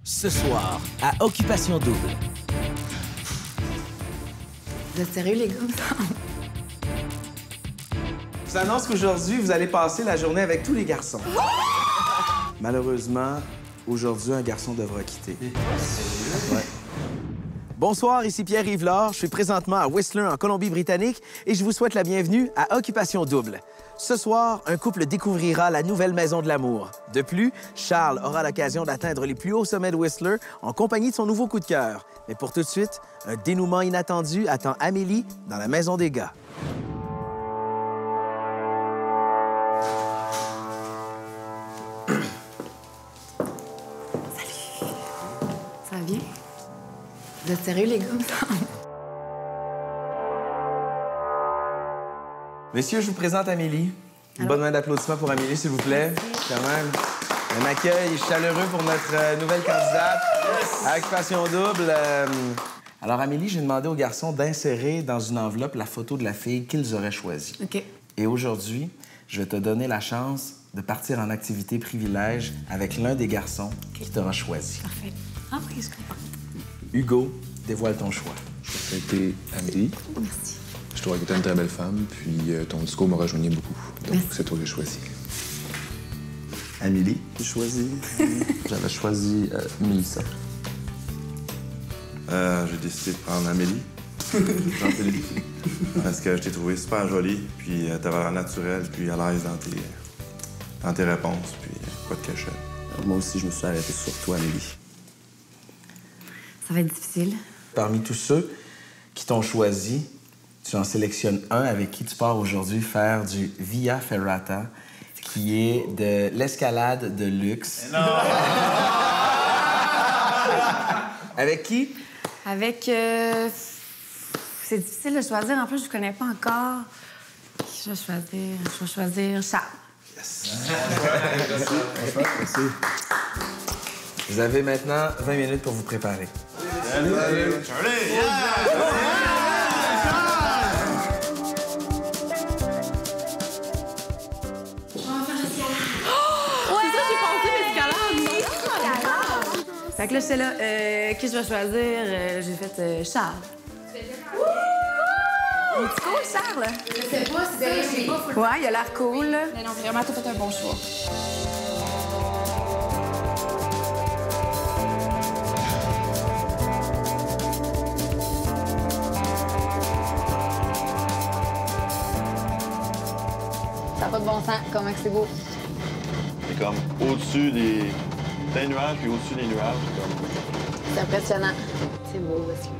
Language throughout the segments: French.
Ce soir, à Occupation Double. Vous êtes sérieux, les gars? Je vous annonce qu'aujourd'hui, vous allez passer la journée avec tous les garçons. Malheureusement, aujourd'hui, un garçon devra quitter. Ouais. Bonsoir, ici Pierre Yvelard. Je suis présentement à Whistler, en Colombie-Britannique, et je vous souhaite la bienvenue à Occupation Double. Ce soir, un couple découvrira la nouvelle maison de l'amour. De plus, Charles aura l'occasion d'atteindre les plus hauts sommets de Whistler en compagnie de son nouveau coup de cœur. Mais pour tout de suite, un dénouement inattendu attend Amélie dans la maison des gars. Ça va bien? Vous êtes sérieux, les gars? Messieurs, je vous présente Amélie. Une bonne main d'applaudissements pour Amélie, s'il vous plaît. Quand même. Un accueil chaleureux pour notre nouvelle candidate à Occupation Double. Alors, Amélie, j'ai demandé aux garçons d'insérer dans une enveloppe la photo de la fille qu'ils auraient choisie. OK. Et aujourd'hui, je vais te donner la chance de partir en activité privilège avec l'un des garçons qui t'aura choisi. Parfait. Ah oui, je comprends. Hugo, dévoile ton choix. Ça a été Amélie. Merci. Je trouve que tu es une très belle femme, puis ton discours m'a rejoigné beaucoup. Donc, c'est toi que j'ai choisi. Amélie, j'ai choisi. J'avais choisi Mélissa. J'ai décidé de prendre Amélie. Jean-Philippe. Parce que je t'ai trouvé super jolie, puis t'avais l'air naturelle, puis à l'aise dans tes réponses, puis pas de cachette. Moi aussi, je me suis arrêté sur toi, Amélie. Ça va être difficile. Parmi tous ceux qui t'ont choisi, tu en sélectionnes un avec qui tu pars aujourd'hui faire du Via Ferrata, qui est de l'escalade de luxe. Non! Avec qui? Avec... C'est difficile de choisir. En plus, je ne connais pas encore. Qui je vais choisir? Je vais choisir Charles. Yes! Merci. Vous avez maintenant 20 minutes pour vous préparer. Salut! Charlie! Yeah! Fait que là, j'étais là, qui je vais choisir? J'ai fait Charles. Il est cool, Charles? Je sais pas, c'est pas... Ouais, il a l'air cool. Mais non, vraiment, t'as fait un bon choix. Ça n'a pas de bon sens, comment que c'est beau. C'est comme au-dessus des nuages, puis au-dessus des nuages. C'est impressionnant. C'est beau aussi.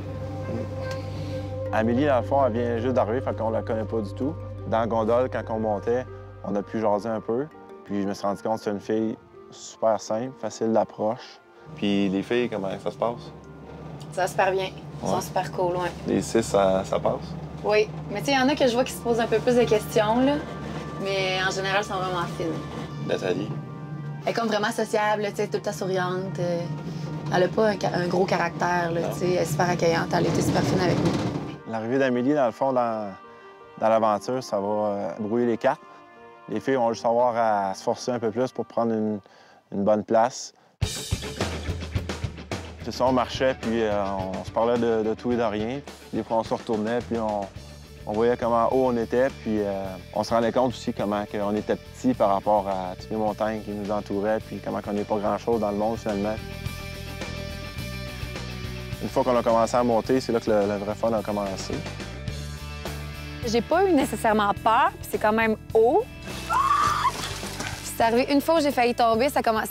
Amélie, dans le fond, elle vient juste d'arriver, fait qu'on la connaît pas du tout. Dans la gondole, quand on montait, on a pu jaser un peu. Puis je me suis rendu compte que c'est une fille super simple, facile d'approche. Puis les filles, comment ça se passe? Ça va super bien. Ils sont super cool, ouais. Les 6, ça passe? Oui. Mais tu sais, il y en a que je vois qui se posent un peu plus de questions, là. Mais en général, ils sont vraiment fines. Nathalie? Elle est comme vraiment sociable, tu sais, tout le temps souriante. Elle a pas un gros caractère, là, tu sais. Elle est super accueillante. Elle était super fine avec nous. L'arrivée d'Amélie, dans le fond, dans l'aventure, ça va brouiller les cartes. Les filles vont juste avoir à se forcer un peu plus pour prendre une bonne place. C'est ça, on marchait, puis on se parlait de tout et de rien. Des fois, on se retournait, puis on voyait comment haut on était, puis on se rendait compte aussi comment on était petit par rapport à toutes les montagnes qui nous entouraient, puis comment on n'est pas grand-chose dans le monde, finalement. Une fois qu'on a commencé à monter, c'est là que le vrai fun a commencé. J'ai pas eu nécessairement peur, puis c'est quand même haut. Puis c'est arrivé une fois où j'ai failli tomber,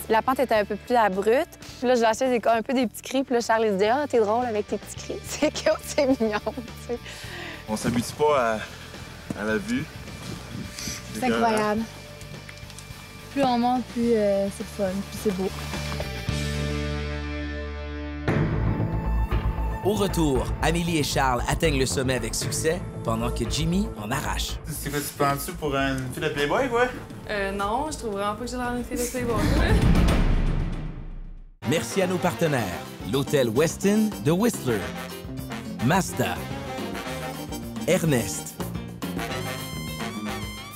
la pente était un peu plus abrupte. Puis là, je lâchais un peu des petits cris, puis là, Charles il se dit « Ah, t'es drôle avec tes petits cris. » C'est cute, c'est mignon, tu sais. On s'habitue pas à la vue. C'est incroyable. Plus on monte, plus c'est fun, plus c'est beau. Au retour, Amélie et Charles atteignent le sommet avec succès, pendant que Jimmy en arrache. C'est quoi, tu prends-tu pour une fille de Playboy, quoi? Non, je trouve vraiment pas que j'ai l'air d'une fille de Playboy. Merci à nos partenaires, l'Hôtel Westin de Whistler, Mazda, Ernest,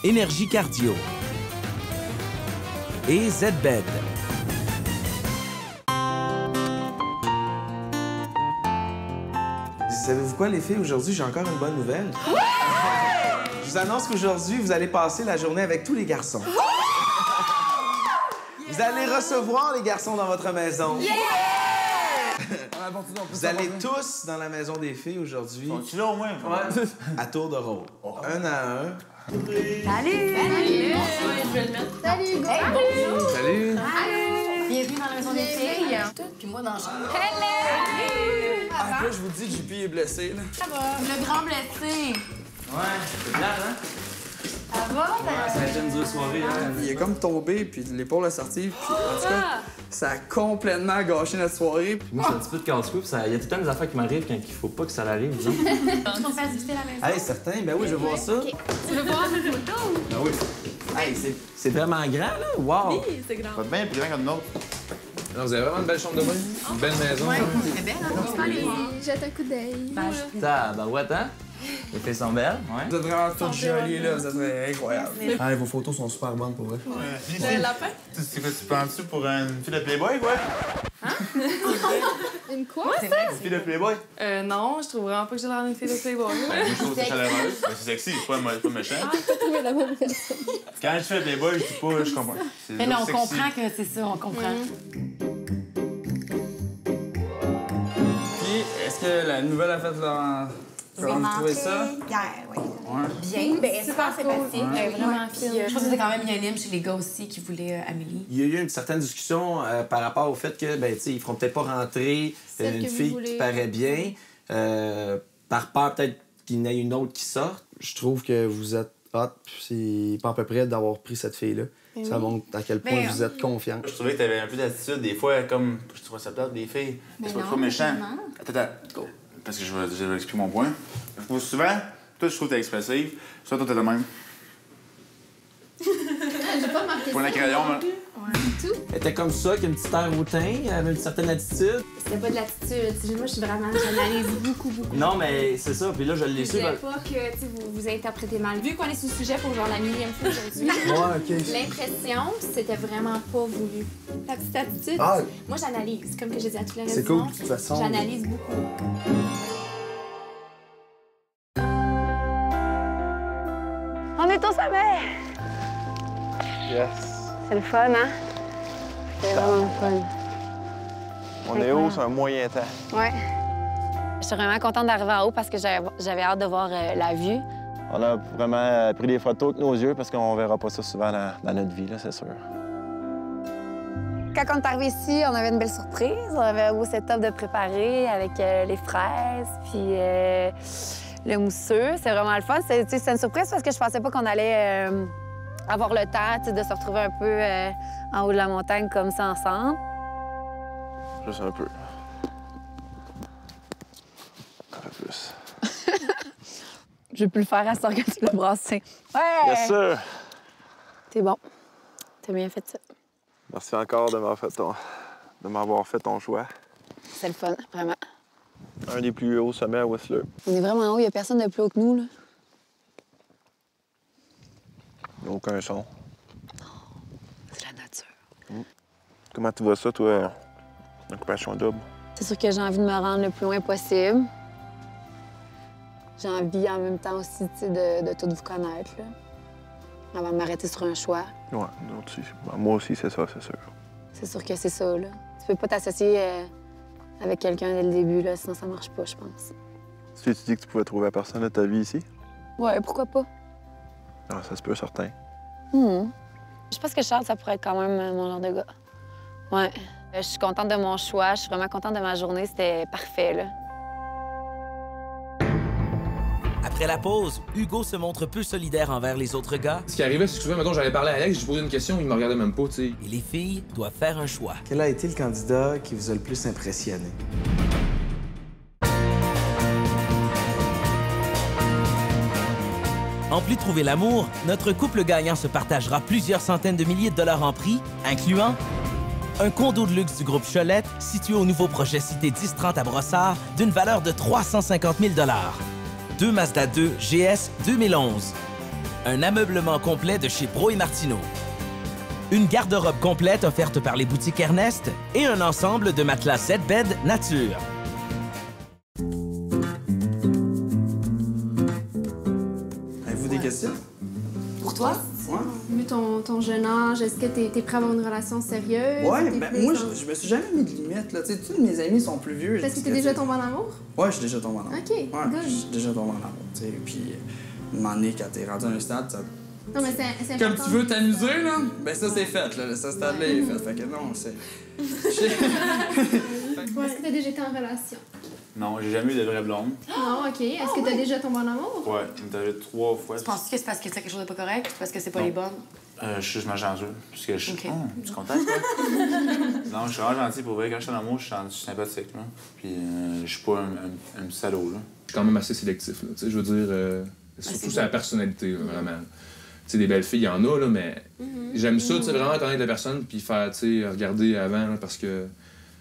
Énergie Cardio et ZBed. savez-vous quoi, les filles? Aujourd'hui, j'ai encore une bonne nouvelle. Je vous annonce qu'aujourd'hui, vous allez passer la journée avec tous les garçons. Vous allez recevoir les garçons dans votre maison. Vous allez tous dans la maison des filles aujourd'hui. Sont-ils là au moins? Ouais. À tour de rôle. Un à un. Salut! Salut! Je vais le mettre. Salut, Hugo! Hey, bonjour! Salut! Bienvenue dans la maison des filles. Puis moi dans la chambre. Hello! Ah, là, je vous dis, JP est blessé, là. Ça va? Le grand blessé. Ouais, c'est plate, hein? Ça va? Ça a été une dure soirée, hein? Il est comme tombé, puis l'épaule est sortie, puis en tout cas, ça a complètement gâché notre soirée. Moi, je suis un petit peu de casse-cou, puis il y a tout le temps des affaires qui m'arrivent quand il faut pas que ça l'arrive, disons. Est-ce qu'on fait visiter la maison? Hey, certain. Ben oui, je veux voir ça. Okay. Tu veux voir mes photos? Ben oui. Hey, c'est vraiment grand, là. Wow! Oui, c'est grand. Pas bien plus grand que notre. Non, vous avez vraiment une belle chambre de bain, une belle maison. Ouais, c'est belle, hein? On peut aller voir. Jette un coup d'œil. Tabarouette, hein? Les filles sont belles, ouais. Vous êtes vraiment tous jolis, là. Vous êtes incroyables. Ah, vos photos sont super bonnes, pour vrai. Le lapin? Tu prends-tu pour une fille de Playboy, quoi? Une quoi? Une fille de Playboy? Non, je trouve vraiment pas que j'ai l'air d'une fille de Playboy. Ben, je trouve que c'est chaleureux. Ben, c'est sexy, c'est pas méchant. T'as trouvé la bonne personne. Quand je fais Playboy, je dis pas, je comprends. Mais non, on comprend que c'est ça, on comprend. Puis, est-ce que la nouvelle a fait leur... Comment vous trouvez ça? Hier, oui. Bien, ben, super sympathique. Vraiment fine. Je pense que c'était quand même unanime chez les gars aussi qui voulaient Amélie. Il y a eu une certaine discussion par rapport au fait que, ben, tu sais, ils feront peut-être pas rentrer une fille qui paraît bien, par peur peut-être qu'il y en ait une autre qui sorte. Je trouve que vous êtes hot, c'est pas à peu près d'avoir pris cette fille-là. Ça montre à quel point vous êtes confiant. Je trouvais que t'avais un peu d'attitude, des fois, comme, je trouvais ça plate des filles. C'est pas trop méchant. Attends, go. Parce que je vais expliquer mon point. Souvent, toi, je trouve que t'es expressive. Soit toi, t'es de même. J'ai pas marqué Pour ça. le crayon, là. Du tout. Elle était comme ça, avec une petite air hautain, elle avait une certaine attitude. C'était pas de l'attitude. Moi, je suis vraiment... J'analyse beaucoup. Non, mais c'est ça, puis là, je l'ai Je su. voulais pas que vous interprétez mal. Vu qu'on est sous le sujet pour genre la millième fois aujourd'hui, OK. l'impression, c'était vraiment pas voulu. Ta petite attitude, Ah. moi, j'analyse. Comme que j'ai dit à toutes les C'est cool, de toute façon. J'analyse beaucoup. On est au sommet! Yes. C'est le fun, hein? C'est vraiment le fun. On est haut, c'est un moyen temps. Ouais. Je suis vraiment contente d'arriver en haut parce que j'avais hâte de voir la vue. On a vraiment pris des photos avec nos yeux parce qu'on verra pas ça souvent dans notre vie, là, c'est sûr. Quand on est arrivé ici, on avait une belle surprise. On avait un beau setup de préparé avec les fraises, puis le mousseux. C'est vraiment le fun. C'est une surprise parce que je pensais pas qu'on allait avoir le temps de se retrouver un peu en haut de la montagne comme ça ensemble. Juste un peu. Un peu plus. Je vais plus le faire à ce temps que tu l'as brassé. Ouais! Yes, sir! T'es bon. T'as bien fait ça. Merci encore de m'avoir fait ton choix. C'est le fun, vraiment. Un des plus hauts sommets à Whistler. On est vraiment en haut. Il n'y a personne de plus haut que nous, là. Il n'y a aucun son. C'est la nature. Comment tu vois ça, toi, l'occupation double? C'est sûr que j'ai envie de me rendre le plus loin possible. J'ai envie en même temps aussi de tout vous connaître, là. Avant de m'arrêter sur un choix. Ouais, nous aussi. Moi aussi, c'est ça, c'est sûr. C'est sûr que c'est ça, là. Tu peux pas t'associer avec quelqu'un dès le début, là, sinon ça marche pas, je pense. Tu dis que tu pouvais trouver personne de ta vie ici? Ouais, pourquoi pas? Ah, ça se peut, certain. Je pense que Charles, ça pourrait être quand même mon genre de gars. Ouais. Je suis contente de mon choix, je suis vraiment contente de ma journée, c'était parfait, là. Après la pause, Hugo se montre peu solidaire envers les autres gars. Ce qui arrivait, c'est que souvent, mettons, j'allais parler à Alex, j'ai posé une question, il me regardait même pas, tu sais. Et les filles doivent faire un choix. Quel a été le candidat qui vous a le plus impressionné? En plus de trouver l'amour, notre couple gagnant se partagera plusieurs centaines de milliers de dollars en prix, incluant un condo de luxe du groupe Cholette situé au nouveau projet Cité 1030 à Brossard d'une valeur de 350 000 $. 2 Mazda 2 GS 2011. Un ameublement complet de chez Bro et Martineau. Une garde-robe complète offerte par les boutiques Ernest et un ensemble de matelas 7 beds nature. ton jeune âge? Est-ce que t'es prêt à avoir une relation sérieuse? Ouais, ben moi, je me suis jamais mis de limite, là. Tu sais, tous mes amis sont plus vieux. Parce que t'es déjà tombé en amour? Ouais, je suis déjà tombé en amour. OK, Ouais, good. je suis déjà tombé en amour, tu sais. Puis, un moment donné, quand t'es rendu à un stade, ça... Non, mais c'est Comme important. tu veux t'amuser, là, ben ça, c'est fait, là. Ce stade-là est fait. Fait que non, c'est... Est-ce que t'as déjà été en relation? Non, j'ai jamais eu de vraie blonde. Non, OK. Est-ce que t'as déjà tombé en amour? Ouais, il m'est arrivé 3 fois. Tu penses que c'est parce que c'est quelque chose de pas correct ou parce que c'est pas les bonnes? Je suis juste malchanceux. Parce que je suis. OK. Tu es content, toi? Non, je suis vraiment gentil pour vrai. Quand je suis en amour, je suis sympathique, là. Puis je suis pas un petit salaud, là. Je suis quand même assez sélectif, là. Tu sais, je veux dire, surtout sur la personnalité, là, vraiment. Tu sais, des belles filles, il y en a, là, mais j'aime ça, tu sais, vraiment connaître la personne puis faire, tu sais, regarder avant, là, parce que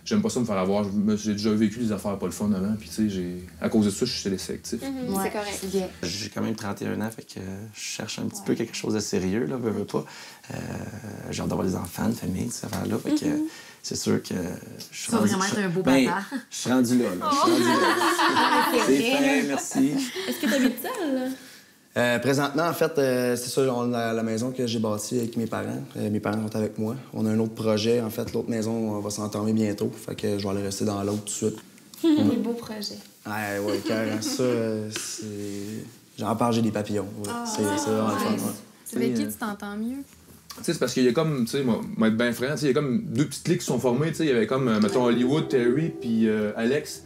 j'aime pas ça me faire avoir. J'ai déjà vécu des affaires pas le fun avant, puis tu sais, à cause de ça, je suis sélectif. C'est correct. J'ai quand même 31 ans, fait que je cherche un petit peu quelque chose de sérieux, là, veux pas. J'ai hâte d'avoir des enfants, une famille, ces affaires-là, fait que c'est sûr que je suis Ça va vraiment être un beau ben, papa. je suis rendu là, là. Je suis rendu là. C'est fait, merci. Est-ce que t'habites seule? Présentement, en fait, c'est ça, on a la maison que j'ai bâtie avec mes parents. Mes parents sont avec moi. On a un autre projet. En fait, l'autre maison va s'entamer bientôt. Fait que je vais aller rester dans l'autre tout de suite. Des beaux projets. Ouais, carrément. Ça, c'est... J'en parle, j'ai des papillons. Ouais. C'est vraiment le fun. Ouais. C'est avec qui tu t'entends mieux? Tu sais, c'est parce qu'il y a comme, tu sais, moi, être bien franc, tu sais, il y a comme 2 petites cliques qui sont formées, tu sais, il y avait comme, mettons, Hollywood, Terry, puis Alex.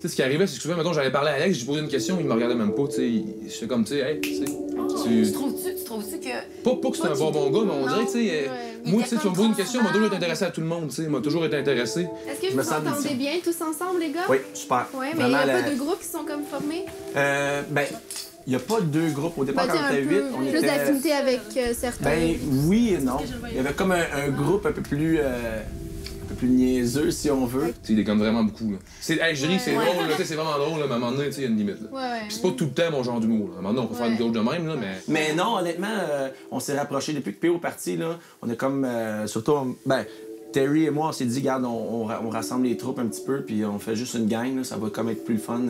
Tu sais, ce qui arrivait, c'est que souvent, mettons, j'allais parler à Alex, j'ai posé une question, il me regardait même pas, tu sais, j'étais comme, tu sais, hey, tu sais. Tu trouves-tu que... Pas que c'est un bon gars, mais on dirait, tu sais, moi, tu sais, tu vas me poser une question, m'a toujours été intéressé à tout le monde, tu sais, m'a toujours été intéressé. Est-ce que vous vous entendez bien tous ensemble, les gars? Oui, super. Ouais, mais il n'y a pas de groupes qui sont comme formés? Ben, il n'y a pas 2 groupes. Au départ, quand on était 8, on était... Plus d'affinité avec certains. Ben, oui et non. Il y avait comme un groupe un peu plus niaiseux, si on veut. Tu sais, il déconne vraiment beaucoup, là. Hey, je ris, c'est drôle, là, tu sais, c'est vraiment drôle, là, mais à un moment donné, tu sais, il y a une limite, là. Puis c'est pas tout le temps mon genre d'humour, là. À un moment donné, on peut faire une joke de même, là, mais... Mais non, honnêtement, on s'est rapprochés depuis que PO est parti, là. On est comme, surtout, ben, Terry et moi, on s'est dit, regarde, on rassemble les troupes un petit peu, puis on fait juste une gang, là, ça va comme être plus le fun.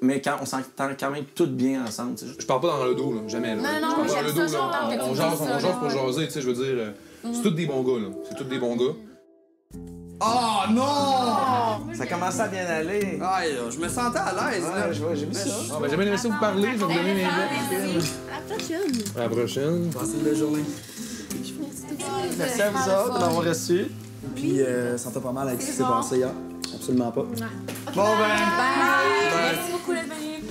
Mais quand on s'entend quand même toutes bien ensemble, tu sais. Je parle pas dans le dos, là, jamais, là. Non, Je parle pas dans le dos, j'aime ça, là. On jase pour jaser, tu sais, je veux dire... C'est tous des bons gars, là. C'est tous des bons gars. Oh non! Ça commençait à bien aller. Aïe, je me sentais à l'aise, là. J'ai vu ça. Ah, ben, j'ai bien aimé ça vous parler, je vais vous donner mes lettres. À la prochaine! À la prochaine. Passez une belle journée. Merci à vous autres de m'avoir reçu. Puis, ça fait pas mal avec ce qui s'est passé hier. Absolument pas. Bon, ben... Merci beaucoup d'être venu.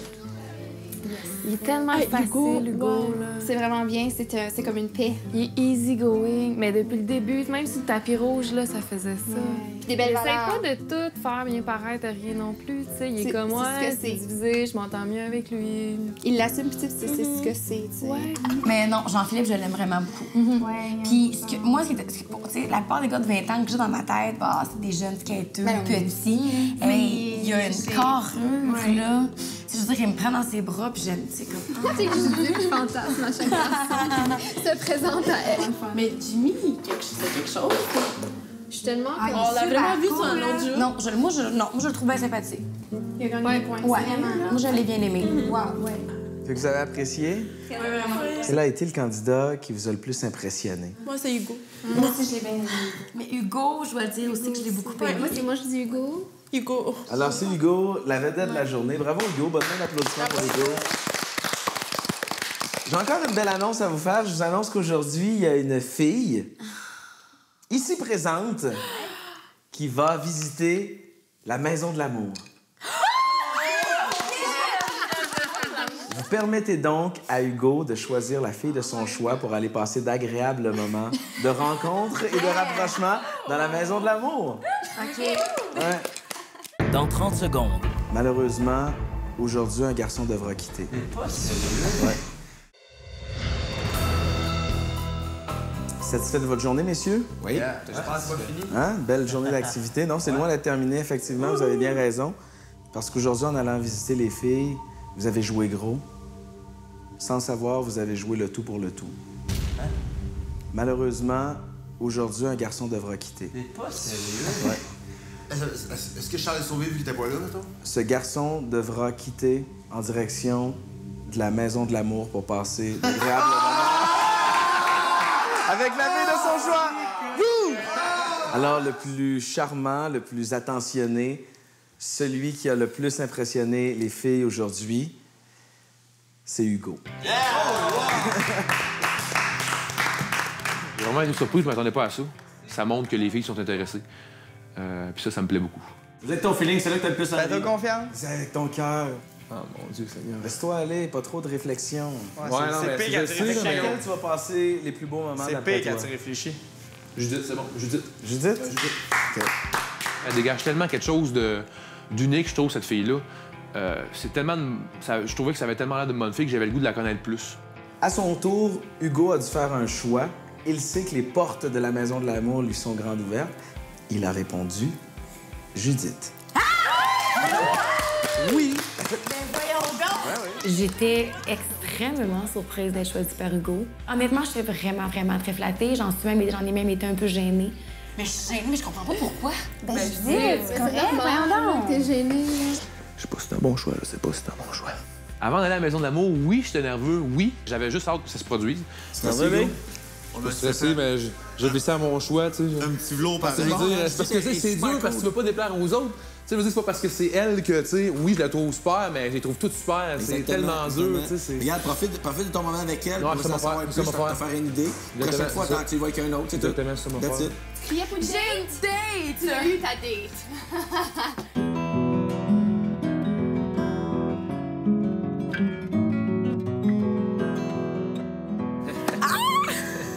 Il est tellement facile, Hugo, là. C'est vraiment bien, c'est comme une paix. Il est easy going, mais depuis le début, même sur le tapis rouge, là, ça faisait ça. Des belles Il valeurs. essaie pas de tout faire bien paraître, rien non plus, tu sais. Il est C'est- comme c'est moi, ce que c'est c'est. divisé, je m'entends mieux avec lui. Il l'assume, puis c'est ce que c'est, tu sais. Ouais. Mais non, Jean-Philippe, je l'aime vraiment beaucoup. Puis moi, tu sais, la plupart des gars de 20 ans que j'ai dans ma tête, bah, c'est des jeunes skateux, Ben oui. petits. Mais il y a une carrure, là. Tu sais, je veux dire, il me prend dans ses bras, puis j'aime, tu sais, comme... Pourquoi t'es juste vu que je fantasme à chaque fois? Se présente à elle. Mais Jimmy, c'est quelque chose. Je suis tellement Ah, On l'a vraiment vu sur un autre jeu. Non, moi, je le trouve bien sympathique. Il a gagné des points. Ouais, moi, je l'ai bien aimé. Wow, ouais. Fait que vous avez apprécié? Quel a été le candidat qui vous a le plus impressionné? Moi, c'est Hugo. Moi aussi, je l'ai bien aimé. Mais Hugo, je dois le dire aussi que je l'ai beaucoup aimé. Moi, je dis Hugo. Hugo. Alors, c'est Hugo, la vedette de la journée. Bravo, Hugo. Bonne main d'applaudissements pour Hugo. J'ai encore une belle annonce à vous faire. Je vous annonce qu'aujourd'hui, il y a une fille ici présente qui va visiter la Maison de l'amour. Vous permettez donc à Hugo de choisir la fille de son choix pour aller passer d'agréables moments de rencontres et de rapprochements dans la Maison de l'amour. OK. Ouais. Dans 30 secondes. Malheureusement, aujourd'hui, un garçon devra quitter. Ouais. Satisfait de votre journée, messieurs? Oui. Je pense que c'est pas fini. Hein? Belle journée d'activité. Non, c'est loin d'être terminé, effectivement. Vous avez bien raison. Parce qu'aujourd'hui, en allant visiter les filles, vous avez joué gros. Sans le savoir, vous avez joué le tout pour le tout. Hein? Malheureusement, aujourd'hui, un garçon devra quitter. T'es pas sérieux? Ouais. Est-ce que Charles est sauvé vu qu'il était pas là, mettons? Ce garçon devra quitter en direction de la Maison de l'amour pour passer d'agréables moments avec la fille de son choix. Wouh! Alors, le plus charmant, le plus attentionné, celui qui a le plus impressionné les filles aujourd'hui, c'est Hugo. J'ai vraiment été surpris, je ne m'attendais pas à ça. Ça montre que les filles sont intéressées. Puis ça me plaît beaucoup. Vous êtes ton feeling, c'est là que t'as le plus envie. T'as confiance? C'est avec ton cœur. Oh mon Dieu, Seigneur. Laisse-toi aller, pas trop de réflexion. Ouais, c'est pire quand tu réfléchis. Avec laquelle tu vas passer les plus beaux moments C'est d'après pire toi? quand tu réfléchis. Judith, c'est bon. Judith. Judith? OK. Elle dégage tellement quelque chose d'unique, je trouve, cette fille-là. C'est tellement... je trouvais que ça avait tellement l'air de bonne fille que j'avais le goût de la connaître plus. À son tour, Hugo a dû faire un choix. Il sait que les portes de la Maison de l'amour lui sont grandes ouvertes. Il a répondu Judith. Oui! J'étais extrêmement surprise d'être choisie par Hugo. Honnêtement, je suis vraiment très flattée. J'en ai même été un peu gênée. Mais je suis gênée, mais je comprends pas pourquoi. Ben, je dis, c'est correct, voyons donc. T'es gênée. Je sais pas si c'est un bon choix, je sais pas si c'est un bon choix. Avant d'aller à la Maison de l'amour, oui, j'étais nerveux, oui. J'avais juste hâte que ça se produise. C'est nerveux, On Je suis stressé, mais j'ai glissé à mon choix, tu sais. Un petit velours par C'est parce que c'est dur, parce que tu veux pas déplaire aux autres. Tu sais, c'est pas parce que c'est elle que, tu sais, oui, je la trouve super, mais je les trouve toutes super. C'est tellement dur, tu sais. Regarde, profite de ton moment avec elle. Non, pour ça m'a savoir fait, plus, te faire une idée. Prochaine fois, quand tu vois avec un autre, c'est tout. Exactement, ça m'a That's fait. it. Criais pour une date! Tu as eu ta date.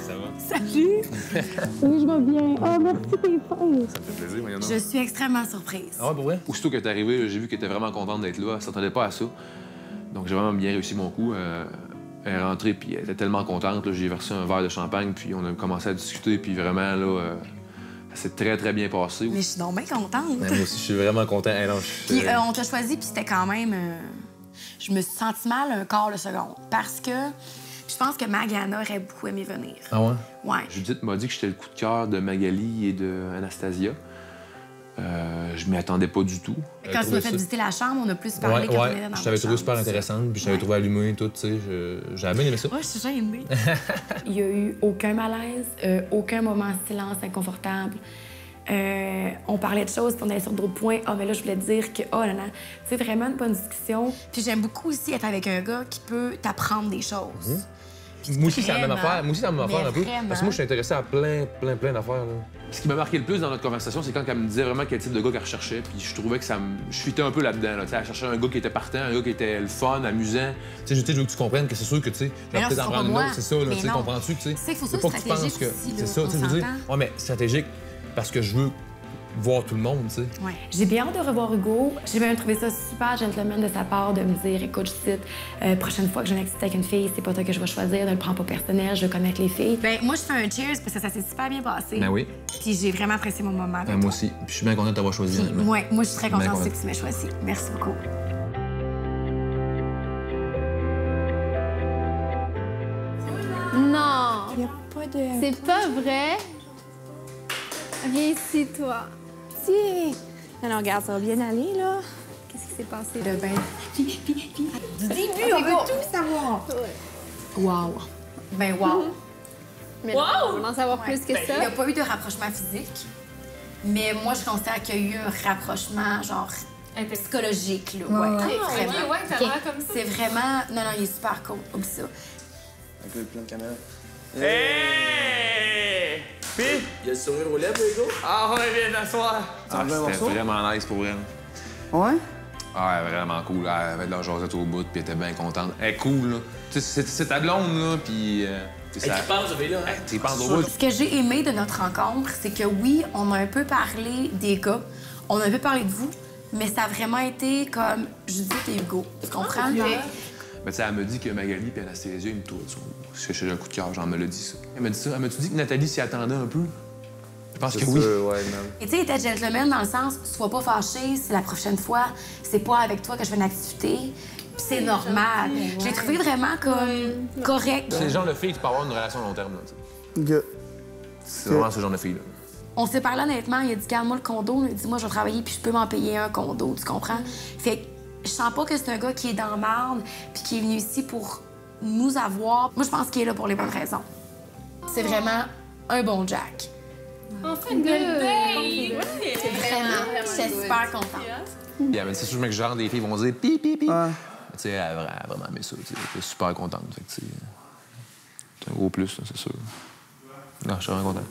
Ça va? Salut! Oui, je vais bien. Ah, merci, t'es fin. Ça me fait plaisir, mais Je suis extrêmement surprise. Ah ouais, pour vrai? Aussitôt qu'elle est arrivée, j'ai vu qu'elle était vraiment contente d'être là. Elle s'attendait pas à ça. Donc j'ai vraiment bien réussi mon coup. Elle est rentrée, puis elle était tellement contente. J'ai versé un verre de champagne, puis on a commencé à discuter, puis vraiment, là, ça s'est très bien passé. Mais je suis donc bien contente. Ouais, moi aussi, je suis vraiment content. Hey, non, Puis on t'a choisi, puis c'était quand même... je me suis sentie mal un quart de seconde. Parce que je pense que Magana aurait beaucoup aimé venir. Ah ouais? Ouais. Judith m'a dit que j'étais le coup de cœur de Magali et de Anastasia. Je m'y attendais pas du tout. Quand tu m'as fait visiter la chambre, on a plus parlé quand on était dans je t'avais trouvé super intéressante, puis je t'avais trouvé allumée, tout, tu sais. J'avais bien aimé ça. Ouais, je suis gênée. Il y a eu aucun malaise, aucun moment de silence inconfortable. On parlait de choses, puis on allait sur d'autres points. Ah, mais là, je voulais te dire que, oh là là, tu sais, vraiment une bonne discussion. Puis j'aime beaucoup aussi être avec un gars qui peut t'apprendre des choses. Moi aussi, c'est la même Vraiment. affaire. Moi aussi, c'est la même affaire un peu. Vraiment. Parce que moi, je suis intéressé à plein d'affaires. Ce qui m'a marqué le plus dans notre conversation, c'est quand elle me disait vraiment quel type de gars qu'elle recherchait. Puis je trouvais que je fitais un peu là-dedans. Là. Elle cherchait un gars qui était partant, un gars qui était le fun, amusant. Tu sais, je veux que tu comprennes que c'est sûr que, tu sais, Mais je vais non, peut-être en c'est prendre pas une moi. autre, c'est ça, là, Mais tu sais, non. comprends-tu, tu sais? C'est qu'il faut ça pas que tu penses stratégique que. aussi, là, C'est ça, on tu sais, je veux dire. s'entend. Ouais, mais stratégique parce que je veux voir tout le monde, tu sais. Ouais. J'ai bien hâte de revoir Hugo. J'ai même trouvé ça super gentleman de sa part de me dire, écoute, Judith, prochaine fois que j'ai une activité avec une fille, c'est pas toi que je vais choisir, ne le prends pas personnel, je connais les filles. Ben moi, je fais un cheers parce que ça s'est super bien passé. Ben oui. Puis j'ai vraiment apprécié mon moment. avec Moi toi. aussi. Puis je suis bien content de t'avoir choisi. Puis, ouais, moi, je suis très Bien contente content. aussi que tu m'aies choisi. Merci beaucoup. Non. Il y a pas de... C'est pas vrai. Viens ici, toi. Si. Non, regarde, ça va bien aller, là. Qu'est-ce qui s'est passé? Le bain. Du début, on veut tout savoir. Wow. Ben, wow. Mais non, on veut en savoir plus que ça. Il n'y a pas eu de rapprochement physique, mais moi, je considère qu'il y a eu un rapprochement, genre, psychologique, là. Ouais, vraiment. ouais, t'as l'air comme ça. C'est vraiment... Non, il est super cool, comme ça. Un peu plein de caméra. Hey! Puis? Il y a le sourire aux lèvres, Hugo? Ah ouais, viens t'asseoir. Ah, c'était vraiment nice pour elle. Ouais? Ah, elle est vraiment cool. Elle avait de la jasette au bout, puis elle était bien contente. Elle est cool, là. Tu sais, c'est ta blonde, là, puis... Tu penses, là? Tu penses au bout. Ce que j'ai aimé de notre rencontre, c'est que oui, on a un peu parlé des gars, on a un peu parlé de vous, mais ça a vraiment été comme Judith et Hugo. Tu comprends? Mais tu sais, elle me dit que Magali et Anastasia, ils me tournent sur parce que j'ai un coup de cœur, genre, elle me l'a dit ça. Elle m'a dit ça. Elle m'a-tu dit que Nathalie s'y attendait un peu? Je pense que oui. Ouais, man. Et tu sais, il était gentleman dans le sens, sois pas fâché, si la prochaine fois, c'est pas avec toi que je fais une activité, puis c'est normal. Je l'ai trouvé vraiment comme correct. C'est le genre de fille qui peut avoir une relation à long terme, là, tu sais. C'est vraiment ce genre de fille-là. On s'est parlé honnêtement, il a dit, garde-moi le condo, il a dit, moi, je vais travailler, puis je peux m'en payer un condo, tu comprends? Fait que je sens pas que c'est un gars qui est dans marde, puis qui est venu ici pour nous avoir. Moi, je pense qu'il est là pour les bonnes raisons. C'est vraiment un bon Jack. On fait une belle babe! Vraiment, j'étais super contente. C'est sûr que genre, des filles vont dire pi, pi, pi. Tu sais, elle a vraiment aimé ça. Elle était super contente. Fait que, c'est un gros plus, c'est sûr. Non, je suis vraiment content.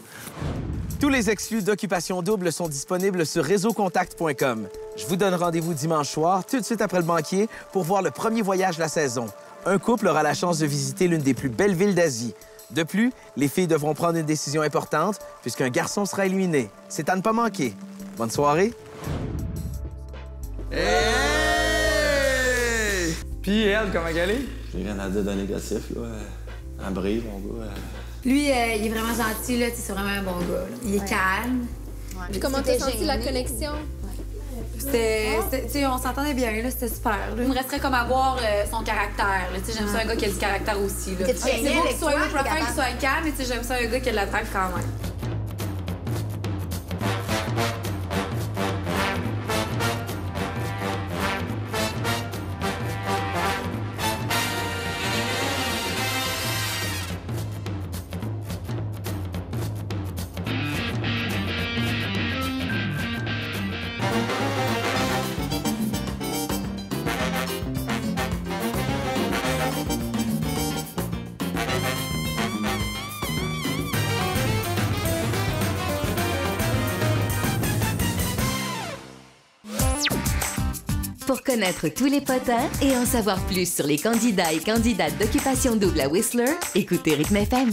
Tous les exclus d'Occupation Double sont disponibles sur réseaucontact.com. Je vous donne rendez-vous dimanche soir, tout de suite après le banquier, pour voir le premier voyage de la saison. Un couple aura la chance de visiter l'une des plus belles villes d'Asie. De plus, les filles devront prendre une décision importante puisqu'un garçon sera éliminé. C'est à ne pas manquer. Bonne soirée. Hey! Puis elle, comment elle est? J'ai rien à dire de négatif, là. Un brille, mon gars. Lui, il est vraiment gentil, là. C'est vraiment un bon gars. Là. Il est calme. Puis comment t'as senti la connexion? On s'entendait bien, là. C'était super. Là. Il me resterait comme à voir son caractère. J'aime ça un gars qui a du caractère aussi. Là. C'est beau qu'il soit low profile, qu'il soit calme, mais j'aime ça un gars qui a de la drive quand même. Pour connaître tous les potins et en savoir plus sur les candidats et candidates d'Occupation Double à Whistler, écoutez Rythme FM.